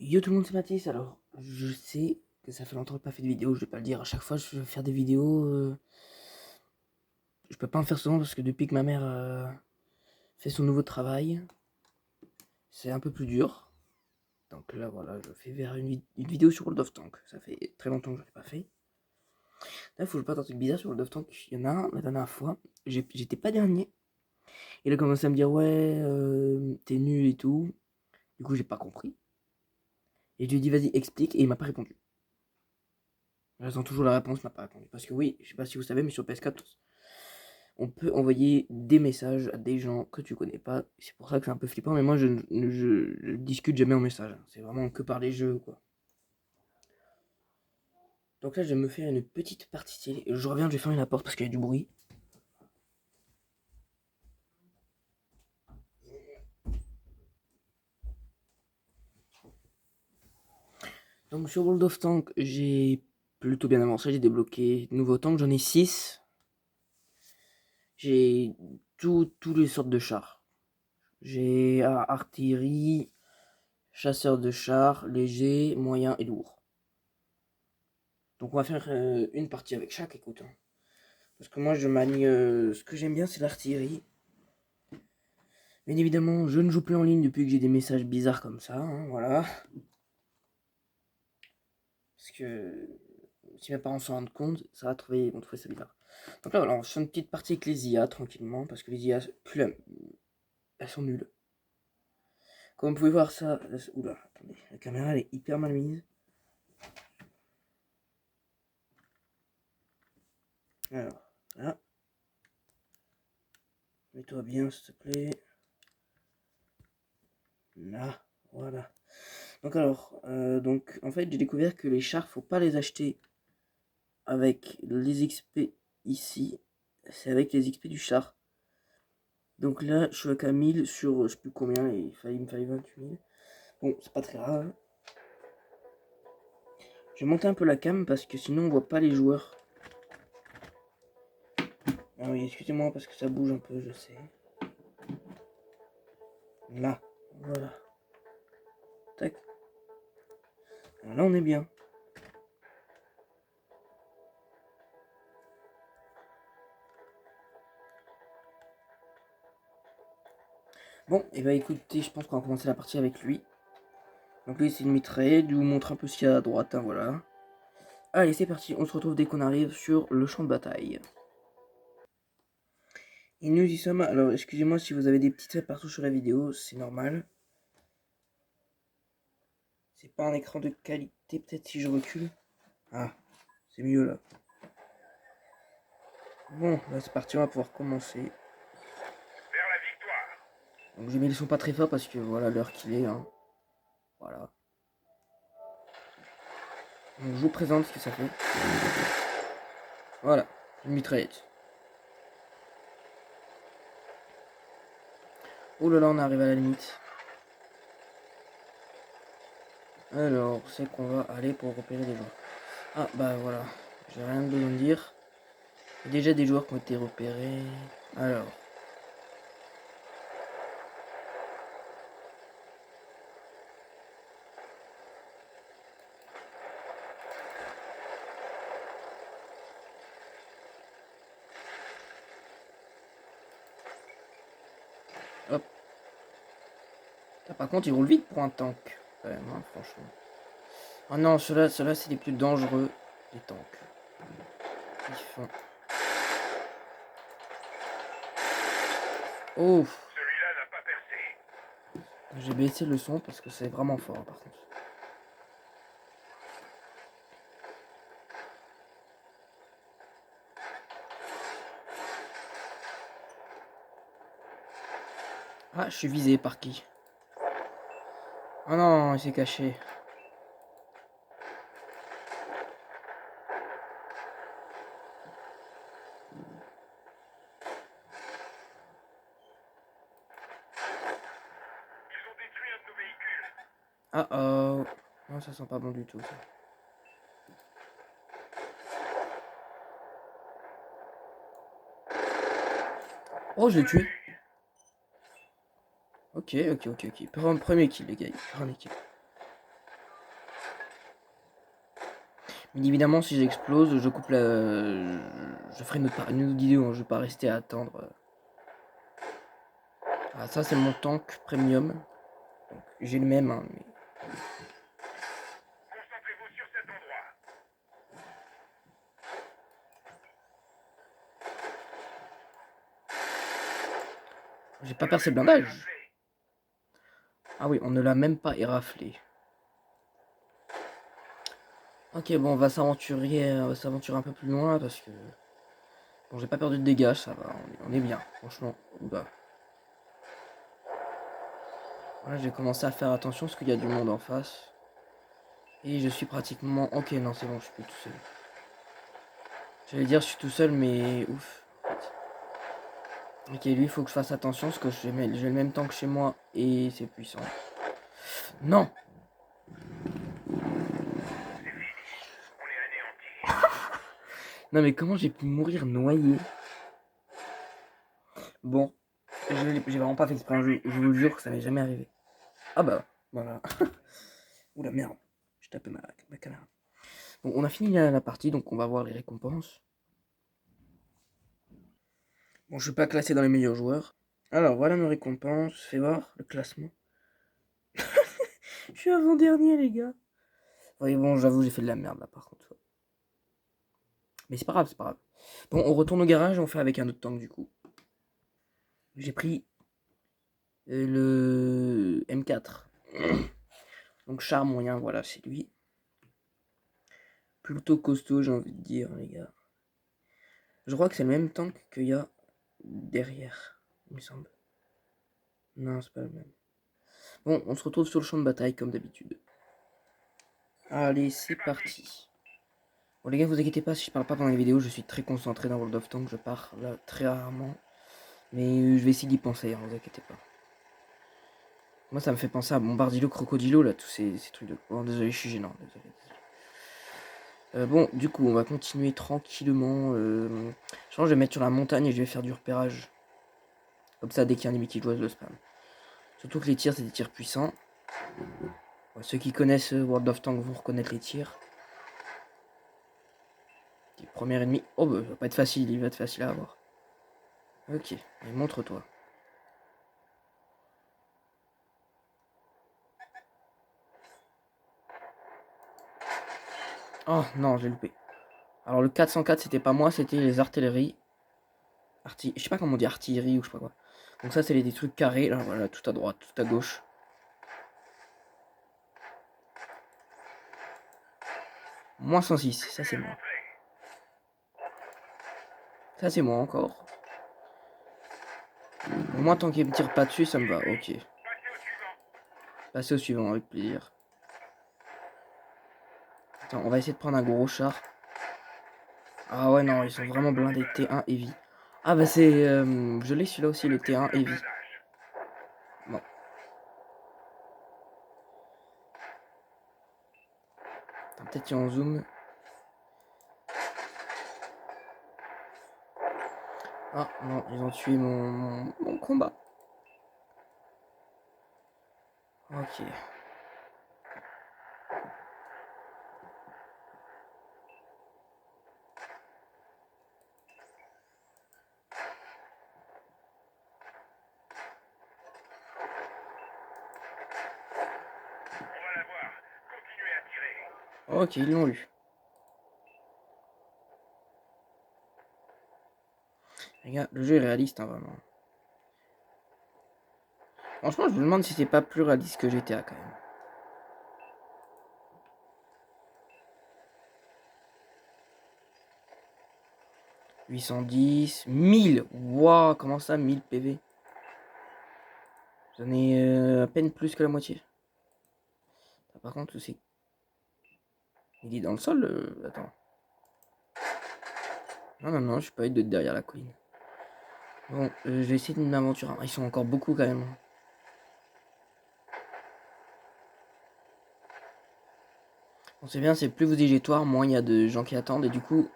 Yo tout le monde, c'est Mathis. Alors, je sais que ça fait longtemps que j'ai pas fait de vidéo, je vais pas le dire. À chaque fois, je veux faire des vidéos. Je peux pas en faire souvent parce que depuis que ma mère fait son nouveau travail, c'est un peu plus dur. Donc là, voilà, je fais vers une vidéo sur World of Tank. Ça fait très longtemps que je l'ai pas fait. Là, faut que je fasse un truc bizarre sur World of Tank. Il y en a un, la dernière fois, j'étais pas dernier. Il a commencé à me dire, ouais, t'es nul et tout. Du coup, j'ai pas compris. Et je lui ai dit, vas-y, explique. Et il m'a pas répondu. J'attends toujours la réponse, il m'a pas répondu. Parce que oui, je sais pas si vous savez, mais sur PS4, on peut envoyer des messages à des gens que tu connais pas. C'est pour ça que c'est un peu flippant, mais moi je discute jamais en message. C'est vraiment que par les jeux, quoi. Donc là, je vais me faire une petite partie stylée. Je reviens, je vais fermer la porte parce qu'il y a du bruit. Donc sur World of Tank, j'ai plutôt bien avancé, j'ai débloqué de nouveaux tanks, j'en ai 6. J'ai toutes les sortes de chars. J'ai artillerie, chasseur de chars, léger, moyen et lourd. Donc on va faire une partie avec chaque, écoute, hein. Parce que moi je manie. Ce que j'aime bien, c'est l'artillerie. Bien évidemment, je ne joue plus en ligne depuis que j'ai des messages bizarres comme ça, hein, voilà. Parce que si mes parents s'en rendent compte, ils vont trouver ça bizarre. Donc là, voilà, on fait une petite partie avec les IA tranquillement, parce que les IA, elles sont nulles. Comme vous pouvez voir ça. Oula, attendez, la caméra elle est hyper mal mise. Alors, là. Mets-toi bien, s'il te plaît. Là, voilà. Donc alors, donc en fait j'ai découvert que les chars, faut pas les acheter avec les XP ici, c'est avec les XP du char. Donc là je suis à 1000 sur je sais plus combien, il me fallait 28 000. Bon, c'est pas très grave. Je vais monter un peu la cam parce que sinon on voit pas les joueurs. Ah oui, excusez-moi parce que ça bouge un peu, je sais. Là, voilà. Tac. Alors là on est bien. Bon, et bah écoutez, je pense qu'on va commencer la partie avec lui. Donc lui c'est une mitraillette, je vous montre un peu ce qu'il y a à droite, hein, voilà. Allez, c'est parti, on se retrouve dès qu'on arrive sur le champ de bataille. Et nous y sommes. Alors, excusez-moi si vous avez des petits traits partout sur la vidéo, c'est normal. C'est pas un écran de qualité, peut-être si je recule. Ah, c'est mieux là. Bon, là c'est parti, on va pouvoir commencer. Donc j'ai mis le son pas très fort parce que voilà l'heure qu'il est, hein. Voilà. Donc je vous présente ce que ça fait. Voilà, une mitraillette. Oh là là, on arrive à la limite. Alors, c'est qu'on va aller pour repérer des gens. Ah bah voilà, j'ai rien besoin de dire. Il y a déjà des joueurs qui ont été repérés. Alors. Hop. Ah, par contre, il roule vite pour un tank. Quand même, hein, franchement. Oh non, ceux-là, c'est les plus dangereux des tanks. Ils font. Oh, Celui-là n'a pas percé. j'ai baissé le son parce que c'est vraiment fort, hein, par contre. Ah, je suis visé par qui? Oh non, il s'est caché. Ils ont détruit un de nos véhicules. Ah oh. Non, ça sent pas bon du tout, ça. Oh, je l'ai tué. Ok. Premier kill, les gars. Premier kill. Bien évidemment, si j'explose, je coupe la. Je ferai une autre vidéo, hein, je vais pas rester à attendre. Ah, ça, c'est mon tank premium. Donc, j'ai le même, hein, mais. Concentrez-vous sur cet endroit. J'ai pas Vous percé n'avez le pas blindage. éraflé. Ah oui, on ne l'a même pas éraflé. Ok, bon, on va s'aventurer un peu plus loin parce que. Bon, j'ai pas perdu de dégâts, ça va, on est bien, franchement. Oula. Voilà, j'ai commencé à faire attention parce qu'il y a du monde en face. Et je suis pratiquement. Ok, non, c'est bon, je suis plus tout seul. J'allais dire, je suis tout seul, mais ouf. Ok, lui, il faut que je fasse attention parce que j'ai le même temps que chez moi et c'est puissant. Non! C'est fini. On est anéanti. Non, mais comment j'ai pu mourir noyé? Bon, j'ai vraiment pas fait exprès, hein, je vous jure que ça m'est jamais arrivé. Ah bah, voilà. Oula, merde. Je tapé ma caméra. Bon, on a fini la partie, donc on va voir les récompenses. Bon, je suis pas classé dans les meilleurs joueurs. Alors, voilà mes récompenses. Fais voir le classement. Je suis avant-dernier, les gars. Oui, bon, j'avoue, j'ai fait de la merde là, par contre. Mais c'est pas grave, c'est pas grave. Bon, on retourne au garage et on fait avec un autre tank du coup. J'ai pris le M4. Donc, char moyen, voilà, c'est lui. Plutôt costaud, j'ai envie de dire, les gars. Je crois que c'est le même tank qu'il y a derrière, il me semble. Non, c'est pas le même. Bon, on se retrouve sur le champ de bataille comme d'habitude. Allez, c'est parti. Bon les gars, vous inquiétez pas si je parle pas pendant les vidéos, je suis très concentré dans World of Tanks, je parle très rarement. Mais je vais essayer d'y penser, hein, vous inquiétez pas. Moi ça me fait penser à Bombardilo, Crocodilo, là, tous ces trucs de... Oh désolé, je suis gênant, désolé. Bon, du coup, on va continuer tranquillement. Je pense que je vais mettre sur la montagne et je vais faire du repérage. Comme ça, dès qu'il y a un ennemi qui joue, je le spam. Surtout que les tirs, c'est des tirs puissants. Ouais, ceux qui connaissent World of Tanks vont reconnaître les tirs. Premier ennemi. Oh, bah, il va pas être facile, il va être facile à avoir. Ok, et montre-toi. Oh non, j'ai loupé. Alors le 404, c'était pas moi, c'était les artilleries. Je sais pas comment on dit, artillerie ou je sais pas quoi. Donc ça, c'est des trucs carrés, là, voilà, tout à droite, tout à gauche. Moins 106, ça c'est moi. Ça c'est moi encore. Au moins tant qu'il me tire pas dessus, ça me va, ok. Passer au suivant, avec plaisir. Attends, on va essayer de prendre un gros char. Ah ouais, non, ils sont vraiment blindés. T1 Heavy. Ah bah c'est... je l'ai celui-là aussi, le T1 Heavy. Bon. Peut-être si on zoom. Ah non, ils ont tué mon combat. Ok. On va la voir. Continuez à tirer. Ok, ils l'ont eu. Regarde, le jeu est réaliste, hein, vraiment. Franchement, je me demande si c'est pas plus réaliste que GTA quand même. « 810, 1000. Waouh, comment ça, 1000 PV? J'en ai à peine plus que la moitié. Ah, par contre, c'est... Il est dans le sol, attends. Non, non, non, je suis pas de derrière la colline. Bon, je vais essayer de m'aventurer. Ils sont encore beaucoup quand même. On sait bien, c'est plus vous éjectoire, moins il y a de gens qui attendent. Et du coup,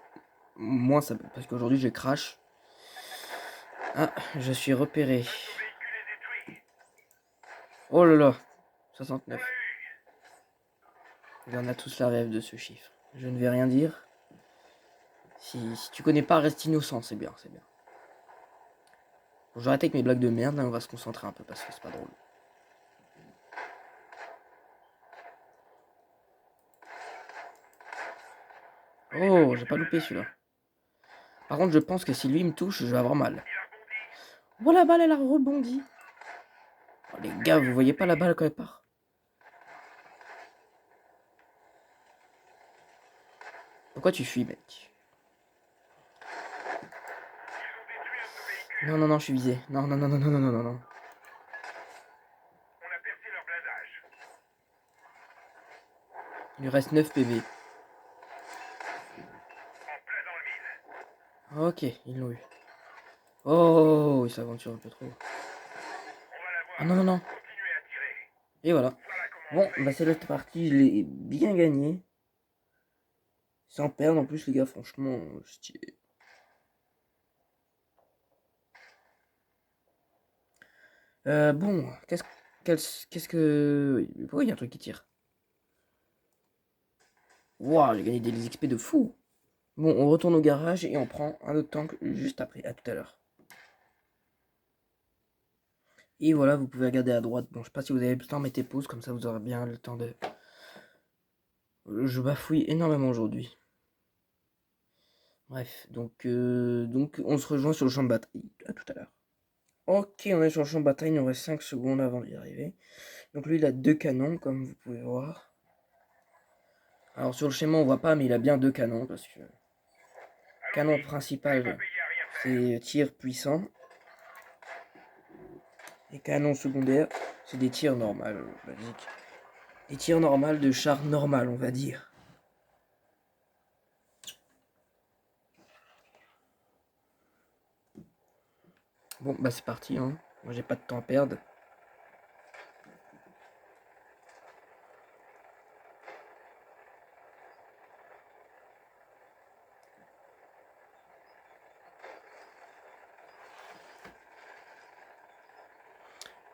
moins ça... Parce qu'aujourd'hui, je crash. Ah, je suis repéré. Notre véhicule est détruit. Oh là là, On 69. l'a eu. Et on a tous la rêve de ce chiffre. Je ne vais rien dire. Si tu connais pas, reste innocent, c'est bien, c'est bien. Bon, j'arrête avec mes blagues de merde, là on va se concentrer un peu parce que c'est pas drôle. Oh, j'ai pas loupé celui-là. Par contre, je pense que si lui me touche, je vais avoir mal. Oh, la balle, elle a rebondi. Oh, les gars, vous voyez pas la balle quand elle part? Pourquoi tu fuis, mec? Non, non, non, je suis visé. Non, non, non, non, non, non, non, non, non. On a percé leur blindage. Il lui reste 9 PV. En plein dans le mille. Ok, ils l'ont eu. Oh, il s'aventure un peu trop. On va la voir. Ah non, non, non. Continuez à tirer. Et voilà. Voilà comment Bon, on fait. bah c'est l'autre partie, je l'ai bien gagné. Sans perdre en plus, les gars, franchement, stylé. Bon, qu'est-ce que... Pourquoi il y a un truc qui tire? Waouh, j'ai gagné des XP de fou. Bon, on retourne au garage et on prend un autre tank juste après. À tout à l'heure. Et voilà, vous pouvez regarder à droite. Bon, je sais pas si vous avez le temps, mettez pause, comme ça vous aurez bien le temps de... Je bafouille énormément aujourd'hui. Bref, donc on se rejoint sur le champ de bataille. À tout à l'heure. Ok, on est sur le champ de bataille, il nous reste 5 secondes avant d'y arriver. Donc lui, il a 2 canons, comme vous pouvez voir. Alors sur le schéma, on voit pas, mais il a bien 2 canons, parce que... Canon principal, c'est tir puissant. Et canon secondaire, c'est des tirs normaux, basiques. Des tirs normaux de char normal, on va dire. Bon, bah c'est parti, hein. Moi, j'ai pas de temps à perdre.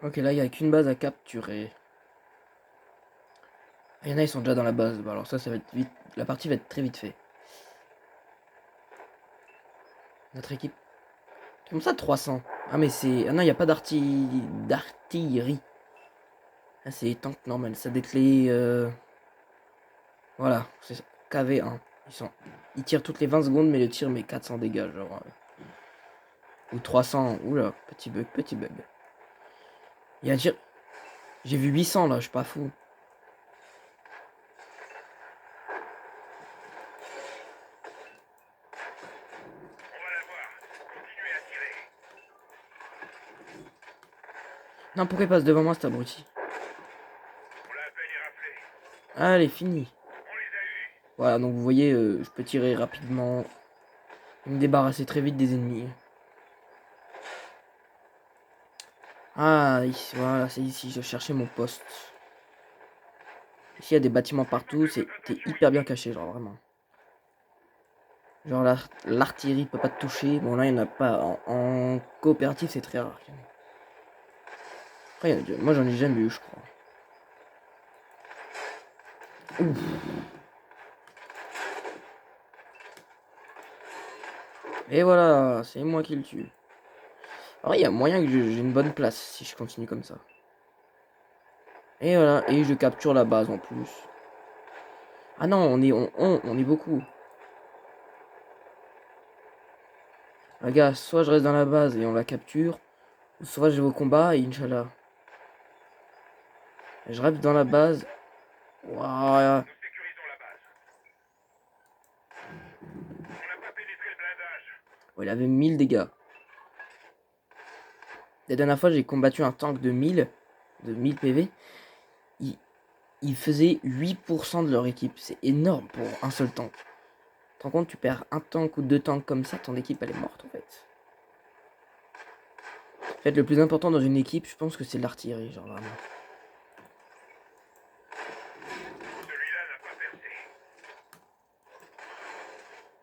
Ok, là, il n'y a qu'une base à capturer. Il y en a, ils sont déjà dans la base. Bah, alors ça va être vite. La partie va être très vite fait. Notre équipe. Comme ça, 300. Ah, mais c'est... Ah non, il n'y a pas d'artillerie. Ah, c'est tank normal. Ça déclé... Voilà, c'est ça. KV1. Ils tirent toutes les 20 secondes, mais le tir met 400 dégâts, genre... Ou 300. Oula, petit bug, petit bug. Il y a un tir... J'ai vu 800, là, je suis pas fou. On va la voir. Continuez à tirer. Non, pourquoi il passe devant moi, cet abruti? On l'a à peine éraflé. Allez, fini. On les a eus. Voilà, donc vous voyez, je peux tirer rapidement. Et me débarrasser très vite des ennemis. Ah, ici, voilà, c'est ici, je cherchais mon poste. Ici, il y a des bâtiments partout, t'es hyper bien caché, genre, vraiment. Genre, l'artillerie peut pas te toucher. Bon, là, il n'y en a pas. En coopérative, c'est très rare. Après, moi, j'en ai jamais eu, je crois. Ouf. Et voilà, c'est moi qui le tue. Alors, il y a moyen que j'ai une bonne place si je continue comme ça. Et voilà, et je capture la base en plus. Ah non, on est beaucoup. Les gars, soit je reste dans la base et on la capture, ou soit je vais au combat et Inch'Allah. Je reste dans la base. Ouah. Nous sécurisons la base. On n'a pas pénétré le blindage. Oh, il avait 1000 dégâts. La dernière fois, j'ai combattu un tank de 1000 PV. Ils faisaient 8% de leur équipe. C'est énorme pour un seul tank. Tu te rends compte, tu perds un tank ou 2 tanks comme ça, ton équipe elle est morte en fait. En fait, le plus important dans une équipe, je pense que c'est l'artillerie, genre vraiment. Celui-là n'a pas percé.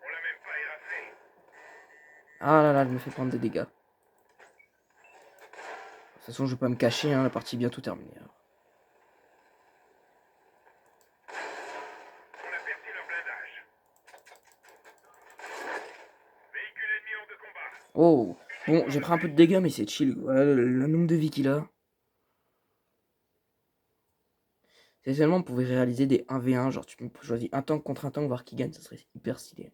On l'a même pas éraflé. Ah là là, je me fais prendre des dégâts. De toute façon, je vais pas me cacher, hein, la partie est bientôt terminée. On a percé leur blindage. Oh, bon, j'ai pris un peu de dégâts, mais c'est chill. Voilà le nombre de vies qu'il a. C'est seulement on pouvait réaliser des 1v1, genre tu choisis un tank contre un tank, voir qui gagne, ça serait hyper stylé.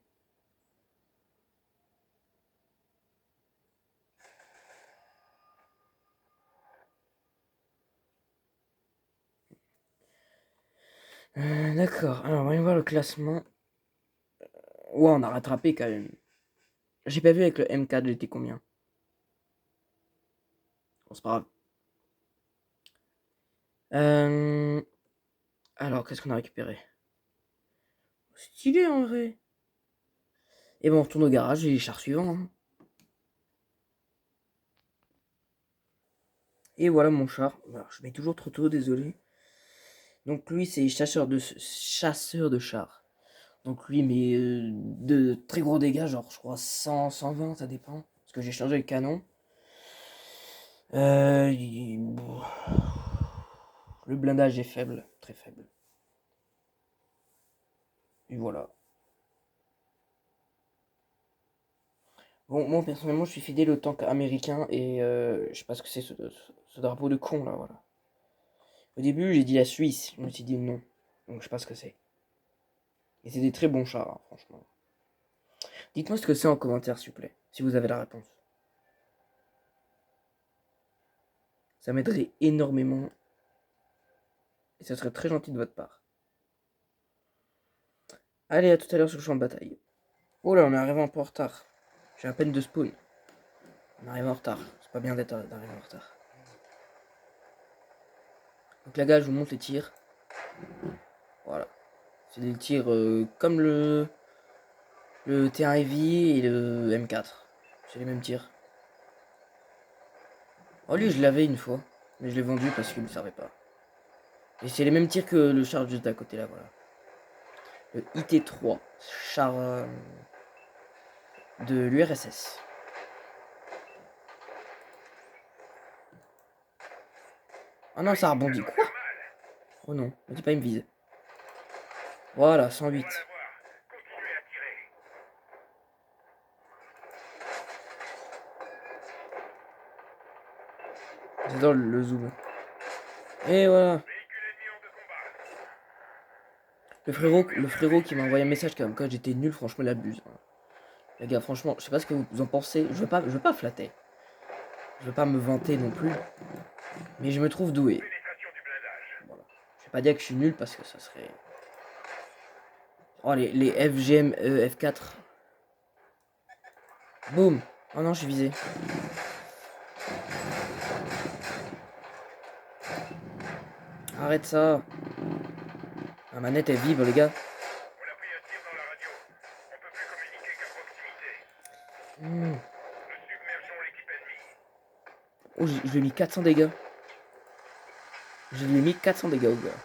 D'accord, alors voyons voir le classement. Ouais, on a rattrapé quand même. J'ai pas vu avec le M4, j'étais combien. Bon, c'est pas grave. Alors, qu'est-ce qu'on a récupéré? Stylé en vrai. Et bon, on retourne au garage et les chars suivants. Hein. Et voilà mon char. Alors, je mets toujours trop tôt, désolé. Donc lui, c'est chasseur de chars. Donc lui, mais de très gros dégâts, genre je crois 100, 120, ça dépend. Parce que j'ai changé le canon. Le blindage est faible, très faible. Et voilà. Bon, moi personnellement, je suis fidèle au tank américain et je sais pas ce que c'est ce drapeau de con là, voilà. Au début, j'ai dit la Suisse, je me suis dit non. Donc je sais pas ce que c'est. Et c'est des très bons chars, hein, franchement. Dites-moi ce que c'est en commentaire, s'il vous plaît, si vous avez la réponse. Ça m'aiderait énormément. Et ça serait très gentil de votre part. Allez, à tout à l'heure sur le champ de bataille. Oh là, on est arrivé un peu en retard. J'ai à peine de spawn. On arrive en retard. C'est pas bien d'arriver en retard. Donc là, gars, je vous montre les tirs. Voilà. C'est des tirs comme le T1 Heavy et le M4. C'est les mêmes tirs. Oh, lui, je l'avais une fois. Mais je l'ai vendu parce qu'il ne me servait pas. Et c'est les mêmes tirs que le char juste à côté là, voilà. Le IT-3. Char de l'URSS. Oh non, ça rebondit. Quoi? Oh non, me dis pas, il me vise. Voilà, 108. Continuez à tirer. J'adore le zoom. Et voilà. Véhicule ennemi hors de combat. Le frérot qui m'a envoyé un message comme quoi j'étais nul, franchement, il abuse. Hein. Les gars, franchement, je sais pas ce que vous en pensez. Je veux pas flatter. Je veux pas me vanter non plus. Mais je me trouve doué. Pénétration du blindage. Voilà. Je vais pas dire que je suis nul parce que ça serait. Oh, les FGM F4. Boum. Oh non, je suis visé. Arrête ça. La manette, elle vibre, les gars. On a pris un tir dans la radio. On peut plus communiquer qu'à proximité. Hmm. Nous submergeons l'équipe ennemie. Oh, je lui ai mis 400 dégâts. Je lui ai mis 400 dégâts au gars.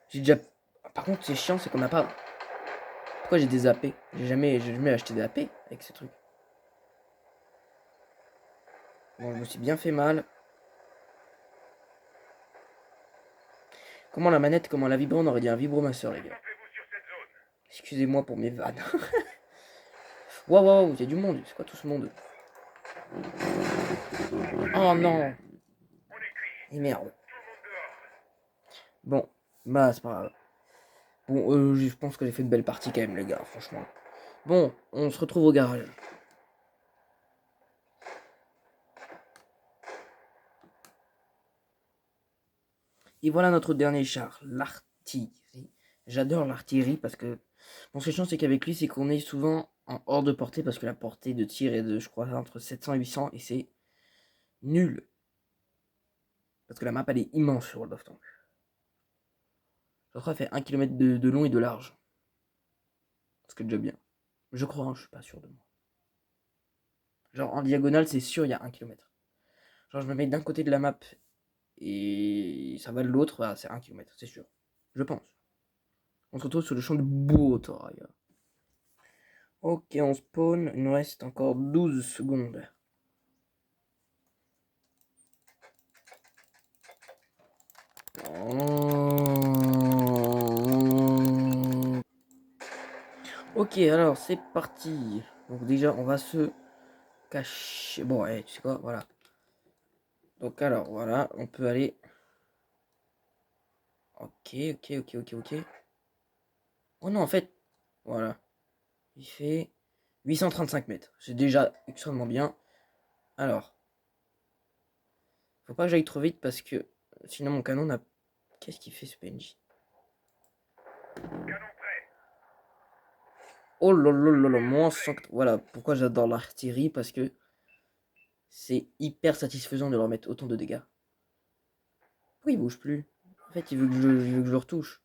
J'ai déjà. Par contre, c'est chiant, c'est qu'on n'a pas. Pourquoi j'ai des AP? J'ai jamais acheté des AP avec ces trucs. Bon, je me suis bien fait mal. Comment la manette, comment la vibro, on aurait dit un vibromasseur, les gars. Concentrez-vous sur cette zone. Excusez-moi pour mes vannes. Waouh, waouh, il y a du monde. C'est quoi tout ce monde? Oh non. On est cuit. Et merde. Tout le monde dehors. Bon, bah, c'est pas grave. Bon, je pense que j'ai fait une belle partie quand même, les gars, franchement. Bon, on se retrouve au garage. Et voilà notre dernier char, l'artillerie. J'adore l'artillerie parce que... Bon, ce qui est chiant, c'est qu'avec lui, c'est qu'on est souvent en hors de portée parce que la portée de tir est de, je crois, entre 700 et 800 et c'est nul. Parce que la map, elle est immense sur World of Tanks. Je crois qu'elle fait 1 km de long et de large. Ce qui est déjà bien. Je crois, hein, je suis pas sûr de moi. Genre, en diagonale, c'est sûr, il y a 1 km. Genre, je me mets d'un côté de la map et ça va de l'autre, voilà, c'est 1 km, c'est sûr. Je pense. On se retrouve sur le champ de bataille. Ok, on spawn. Il nous reste encore 12 secondes. Ok, alors c'est parti. Donc déjà, on va se cacher. Bon, ouais, tu sais quoi, voilà. Donc alors, voilà, on peut aller... Ok, ok, ok, ok, ok. Oh non, en fait, voilà. Il fait 835 mètres. C'est déjà extrêmement bien. Alors, faut pas que j'aille trop vite parce que sinon mon canon n'a... Qu'est-ce qu'il fait ce PNJ? Canon prêt. Oh là là là là, moins 100... Voilà, pourquoi j'adore l'artillerie, parce que c'est hyper satisfaisant de leur mettre autant de dégâts. Pourquoi il bouge plus? En fait, il veut que je le retouche.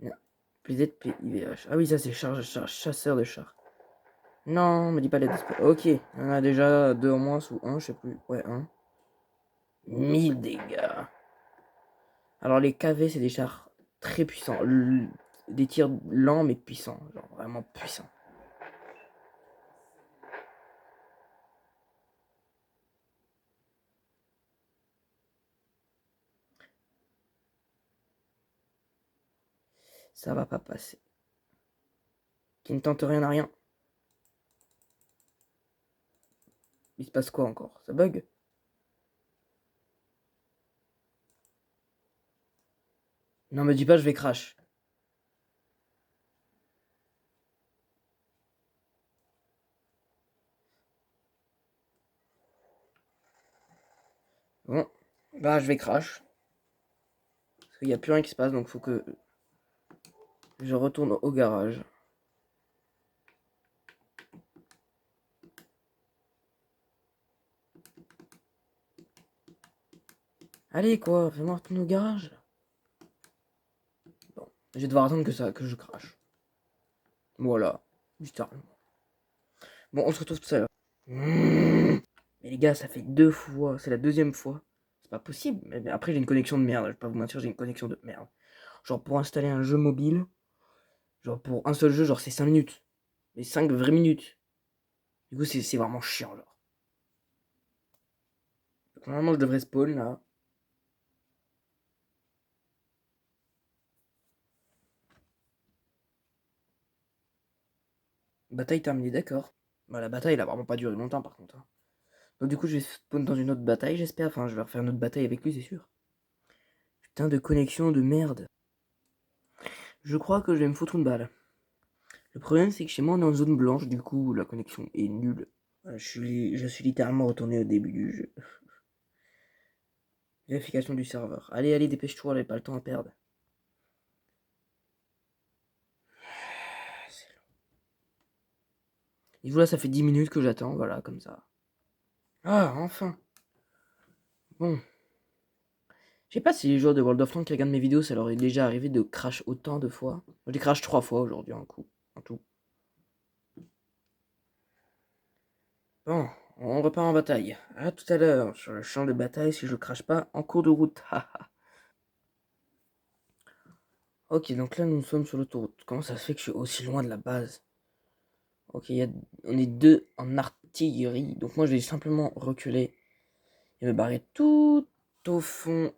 Non. PZPIVH. Ah oui, ça c'est chasseur de chars. Non, me dis pas les dispo. Ok, il y en a déjà deux en moins ou un, je sais plus. Ouais, un. 1000 dégâts. Alors les KV, c'est des chars très puissants. Des tirs lents mais puissants. Genre vraiment puissants. Ça va pas passer. Qui ne tente rien à rien. Il se passe quoi encore? Ça bug? Non, me dis pas, je vais crash. Bon, bah je vais crash. Parce qu'il n'y a plus rien qui se passe, donc faut que je retourne au garage. Allez quoi, fais-moi retourner au garage. Bon, je vais devoir attendre que je crache. Voilà, littéralement. Bon, on se retrouve tout à l'heure. Mais les gars, ça fait 2 fois, c'est la deuxième fois. C'est pas possible. Mais après, j'ai une connexion de merde, je vais pas vous mentir, j'ai une connexion de merde. Genre pour installer un jeu mobile, genre pour un seul jeu, genre c'est 5 minutes. Mais 5 vraies minutes. Du coup, c'est vraiment chiant, genre. Donc, normalement, je devrais spawn là. Bataille terminée, d'accord. Bah, la bataille, elle a vraiment pas duré longtemps par contre, hein. Donc, du coup, je vais spawn dans une autre bataille, j'espère. Enfin, je vais refaire une autre bataille avec lui, c'est sûr. Putain de connexion de merde. Je crois que je vais me foutre une balle. Le problème, c'est que chez moi, on est en zone blanche, du coup, la connexion est nulle. Je suis littéralement retourné au début du jeu. Vérification du serveur. Allez, allez, dépêche-toi, j'ai pas le temps à perdre. Et voilà, ça fait 10 minutes que j'attends, voilà, comme ça. Ah, enfin. Bon. Je sais pas si les joueurs de World of Tanks qui regardent mes vidéos, ça leur est déjà arrivé de crash autant de fois. J'ai crash 3 fois aujourd'hui en tout. Bon, on repart en bataille. À tout à l'heure, sur le champ de bataille, si je crache pas en cours de route. Ok, donc là nous sommes sur l'autoroute. Comment ça se fait que je suis aussi loin de la base? Ok, on est deux en artillerie. Donc moi je vais simplement reculer et me barrer tout au fond.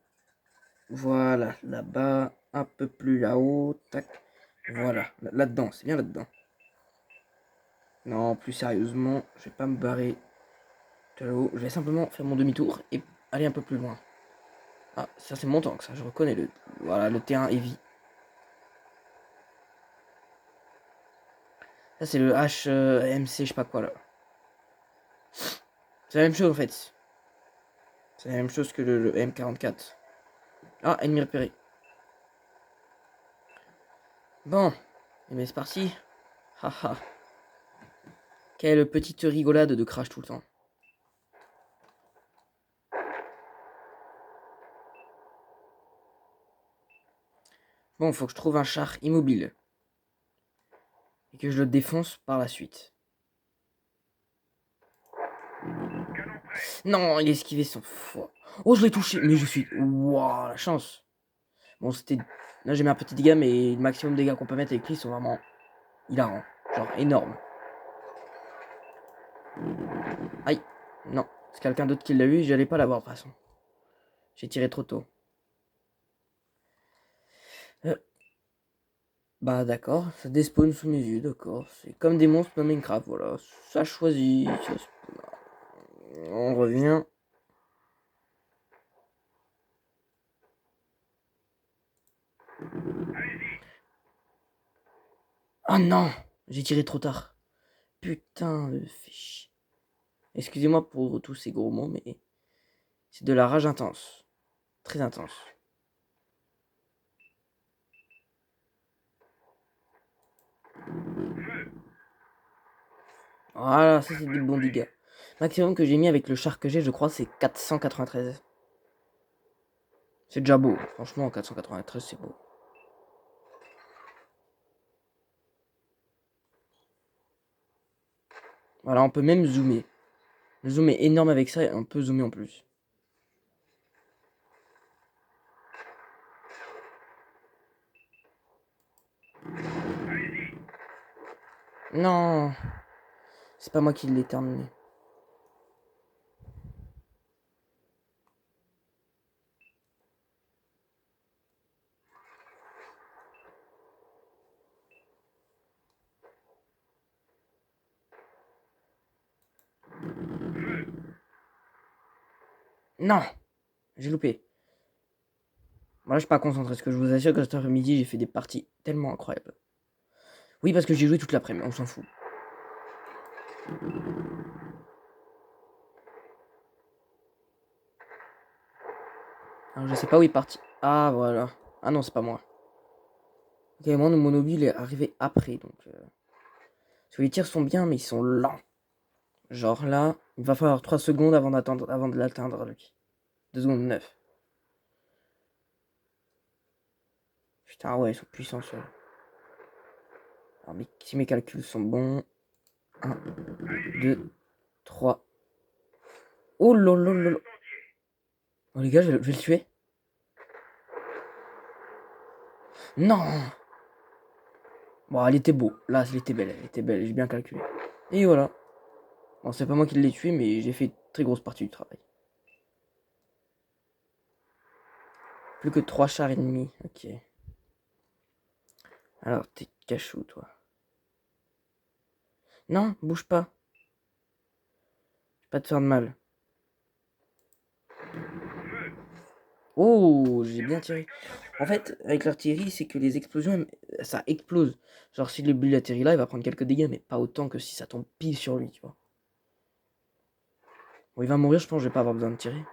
Voilà, là-bas, un peu plus là-haut. Tac. Voilà, là-dedans, c'est bien là-dedans. Non, plus sérieusement, je vais pas me barrer tout là-haut. Je vais simplement faire mon demi-tour et aller un peu plus loin. Ah, ça c'est mon tank, ça, je reconnais le... Voilà, le terrain heavy. Ça c'est le HMC, je sais pas quoi là. C'est la même chose en fait. C'est la même chose que le M44. Ah, ennemi repéré. Bon, eh bien c'est parti. Haha. Quelle petite rigolade de crash tout le temps. Bon, faut que je trouve un char immobile. Et que je le défonce par la suite. Non, il a esquivé son foie. Oh, je l'ai touché. Mais je suis... Waouh, la chance. Bon, c'était... Là, j'ai mis un petit dégât, mais le maximum de dégâts qu'on peut mettre avec lui sont vraiment hilarants. Genre, énormes. Aïe. Non. C'est quelqu'un d'autre qui l'a eu, j'allais pas l'avoir de toute façon. J'ai tiré trop tôt. Euh. Bah d'accord, ça despawn sous mes yeux, d'accord. C'est comme des monstres dans Minecraft, voilà. Ça choisit. On revient. Oh non! J'ai tiré trop tard. Putain de fiche. Excusez-moi pour tous ces gros mots, mais c'est de la rage intense. Très intense. Voilà, ça c'est du bon dégât. Maximum que j'ai mis avec le char que j'ai, je crois, c'est 493. C'est déjà beau. Franchement, 493, c'est beau. Voilà, on peut même zoomer. Le zoom est énorme avec ça et on peut zoomer en plus. Non, c'est pas moi qui l'ai terminé. Non, j'ai loupé. Voilà, je suis pas concentré, parce que je vous assure que cet après-midi, j'ai fait des parties tellement incroyables. Oui, parce que j'ai joué toute l'après-midi, on s'en fout. Alors, je sais pas où il est parti. Ah, voilà. Ah non, c'est pas moi. Ok, moi, mon mobile est arrivé après, donc... Parce que les tirs sont bien, mais ils sont lents. Genre là, il va falloir 3 secondes avant de l'atteindre, lui. 2 secondes 9. Putain, ouais, ils sont puissants, ceux-là. Alors, si mes calculs sont bons... 1, 2, 3... Oh lololol. Oh les gars, je vais le tuer. Non. Bon, elle était beau. Là, elle était belle, j'ai bien calculé. Et voilà. Bon, c'est pas moi qui l'ai tué, mais j'ai fait une très grosse partie du travail. Plus que 3 chars ennemis, ok. Alors, t'es cachou, toi. Non, bouge pas. Je vais pas te faire de mal. Oh, j'ai bien tiré. En fait, avec l'artillerie, c'est que les explosions, ça explose. Genre, si le bullet atterrit là, il va prendre quelques dégâts, mais pas autant que si ça tombe pile sur lui, tu vois. Bon, il va mourir, je pense que je vais pas avoir besoin de tirer.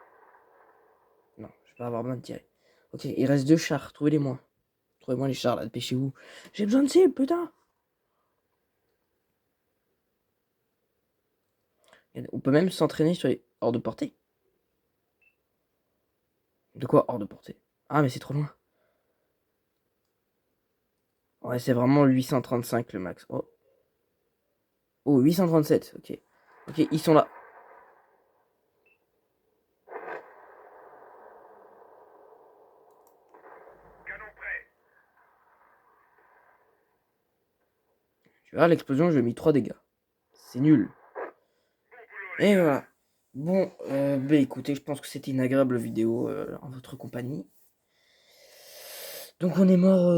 Non, je vais pas avoir besoin de tirer. Ok, il reste 2 chars, trouvez-les-moi. Trouvez-moi les chars, là, dépêchez-vous. J'ai besoin de cible, putain. On peut même s'entraîner sur les hors de portée. De quoi hors de portée? Ah, mais c'est trop loin. Ouais, c'est vraiment 835 le max. Oh, oh 837, ok. Ok, ils sont là. Canon prêt. Tu vois, l'explosion, je lui ai mis 3 dégâts. C'est nul. Et voilà. Bon, bah écoutez, je pense que c'était une agréable vidéo en votre compagnie. Donc on est mort...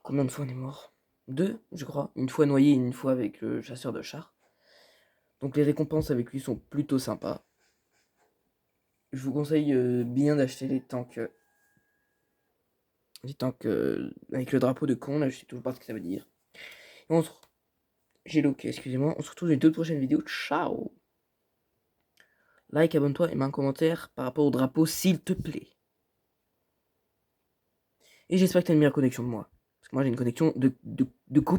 Combien de fois on est mort? 2, je crois. Une fois noyé et une fois avec le chasseur de chars. Donc les récompenses avec lui sont plutôt sympas. Je vous conseille bien d'acheter les tanks. Avec le drapeau de con, là je sais toujours pas ce que ça veut dire. Et j'ai loqué, excusez-moi. On se retrouve dans une toute prochaine vidéo. Ciao! Like, abonne-toi et mets un commentaire par rapport au drapeau s'il te plaît. Et j'espère que tu as une meilleure connexion que moi. Parce que moi j'ai une connexion de coupe.